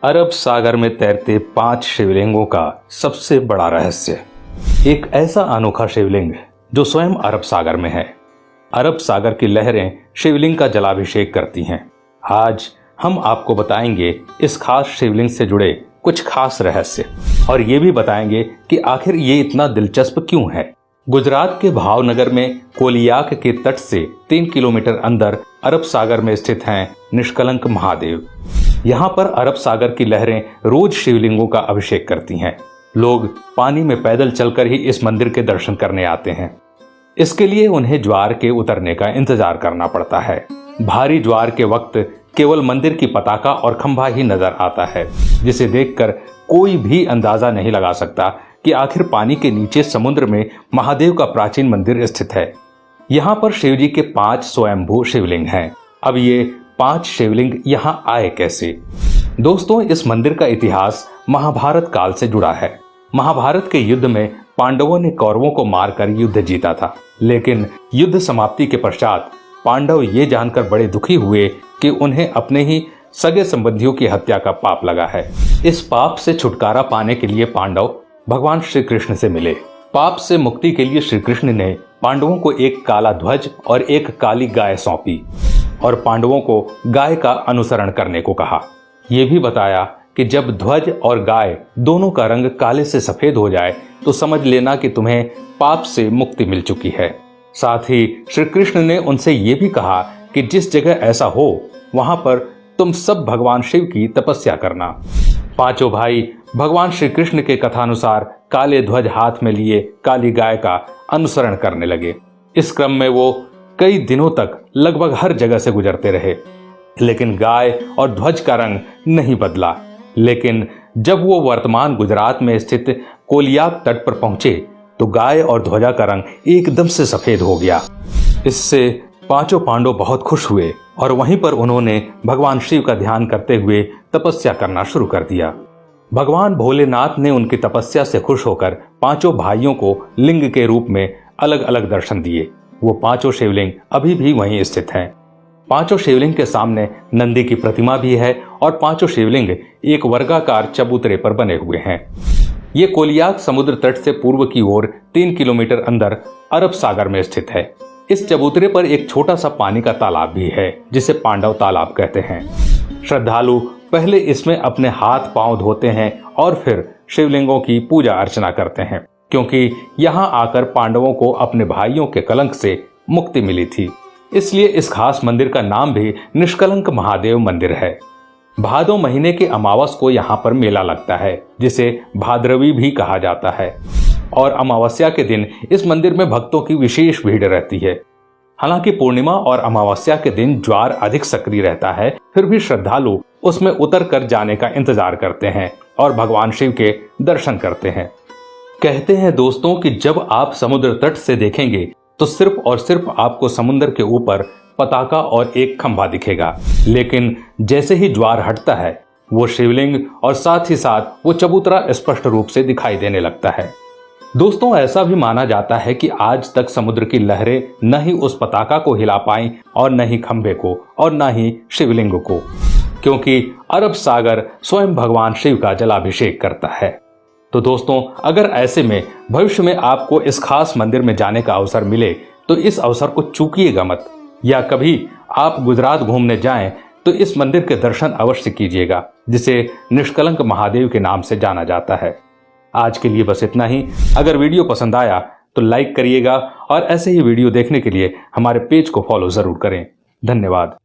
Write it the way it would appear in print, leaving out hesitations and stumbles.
अरब सागर में तैरते 5 शिवलिंगों का सबसे बड़ा रहस्य। एक ऐसा अनोखा शिवलिंग जो स्वयं अरब सागर में है। अरब सागर की लहरें शिवलिंग का जलाभिषेक करती हैं। आज हम आपको बताएंगे इस खास शिवलिंग से जुड़े कुछ खास रहस्य और ये भी बताएंगे कि आखिर ये इतना दिलचस्प क्यों है। गुजरात के भावनगर में कोलियाक के तट से 3 किलोमीटर अंदर अरब सागर में स्थित हैं निष्कलंक महादेव। यहाँ पर अरब सागर की लहरें रोज शिवलिंगों का अभिषेक करती हैं। लोग पानी में पैदल चलकर ही इस मंदिर के दर्शन करने आते हैं। इसके लिए उन्हें ज्वार के उतरने का इंतजार करना पड़ता है। भारी ज्वार के वक्त केवल मंदिर की पताका और खंभा ही नजर आता है, जिसे देखकर कोई भी अंदाजा नहीं लगा सकता कि आखिर पानी के नीचे समुद्र में महादेव का प्राचीन मंदिर स्थित है। यहाँ पर शिव जी के 5 स्वयंभू शिवलिंग हैं। अब ये 5 शिवलिंग यहाँ आए कैसे? दोस्तों, इस मंदिर का इतिहास महाभारत काल से जुड़ा है। महाभारत के युद्ध में पांडवों ने कौरवों को मारकर युद्ध जीता था, लेकिन युद्ध समाप्ति के पश्चात पांडव ये जानकर बड़े दुखी हुए कि उन्हें अपने ही सगे संबंधियों की हत्या का पाप लगा है। इस पाप से छुटकारा पाने के लिए पांडव भगवान श्री कृष्ण से मिले। पाप से मुक्ति के लिए श्री कृष्ण ने पांडवों को एक काला ध्वज और एक काली गाय सौंपी और पांडवों को गाय का अनुसरण करने को कहा। यह भी बताया कि जब ध्वज और गाय दोनों का रंग काले से सफेद हो जाए तो समझ लेना कि तुम्हें पाप से मुक्ति मिल चुकी है। साथ ही श्री कृष्ण ने उनसे ये भी कहा कि जिस जगह ऐसा हो वहां पर तुम सब भगवान शिव की तपस्या करना। पांचों भाई भगवान श्री कृष्ण के कथानुसार काले ध्वज हाथ में लिए काली गाय का अनुसरण करने लगे। इस क्रम में वो कई दिनों तक लगभग हर जगह से गुजरते रहे, लेकिन गाय और ध्वज का रंग नहीं बदला। लेकिन जब वो वर्तमान गुजरात में स्थित कोलियाक तट पर पहुंचे तो गाय और ध्वजा का रंग एकदम से सफेद हो गया। इससे पांचों पांडव बहुत खुश हुए और वहीं पर उन्होंने भगवान शिव का ध्यान करते हुए तपस्या करना शुरू कर दिया। भगवान भोलेनाथ ने उनकी तपस्या से खुश होकर पांचों भाइयों को लिंग के रूप में अलग अलग दर्शन दिए। वो पांचों शिवलिंग अभी भी वहीं स्थित हैं। पांचों शिवलिंग के सामने नंदी की प्रतिमा भी है और पांचों शिवलिंग एक वर्गाकार चबूतरे पर बने हुए हैं। ये कोलियाक समुद्र तट से पूर्व की ओर 3 किलोमीटर अंदर अरब सागर में स्थित है। इस चबूतरे पर एक छोटा सा पानी का तालाब भी है, जिसे पांडव तालाब कहते हैं। श्रद्धालु पहले इसमें अपने हाथ पांव धोते हैं और फिर शिवलिंगों की पूजा अर्चना करते हैं, क्योंकि यहाँ आकर पांडवों को अपने भाइयों के कलंक से मुक्ति मिली थी। इसलिए इस खास मंदिर का नाम भी निष्कलंक महादेव मंदिर है। भादो महीने के अमावस को यहाँ पर मेला लगता है, जिसे भाद्रवी भी कहा जाता है, और अमावस्या के दिन इस मंदिर में भक्तों की विशेष भीड़ रहती है। हालांकि पूर्णिमा और अमावस्या के दिन ज्वार अधिक सक्रिय रहता है, फिर भी श्रद्धालु उसमें उतर कर जाने का इंतजार करते हैं और भगवान शिव के दर्शन करते हैं। कहते हैं दोस्तों कि जब आप समुद्र तट से देखेंगे तो सिर्फ और सिर्फ आपको समुद्र के ऊपर पताका और एक खंभा दिखेगा, लेकिन जैसे ही ज्वार हटता है वो शिवलिंग और साथ ही साथ वो चबूतरा स्पष्ट रूप से दिखाई देने लगता है। दोस्तों, ऐसा भी माना जाता है कि आज तक समुद्र की लहरें न ही उस पताका को हिला पाई और न ही खंभे को और न ही शिवलिंग को, क्योंकि अरब सागर स्वयं भगवान शिव का जलाभिषेक करता है। तो दोस्तों, अगर ऐसे में भविष्य में आपको इस खास मंदिर में जाने का अवसर मिले तो इस अवसर को चूकिएगा मत, या कभी आप गुजरात घूमने जाएं तो इस मंदिर के दर्शन अवश्य कीजिएगा, जिसे निष्कलंक महादेव के नाम से जाना जाता है। आज के लिए बस इतना ही। अगर वीडियो पसंद आया तो लाइक करिएगा और ऐसे ही वीडियो देखने के लिए हमारे पेज को फॉलो जरूर करें। धन्यवाद।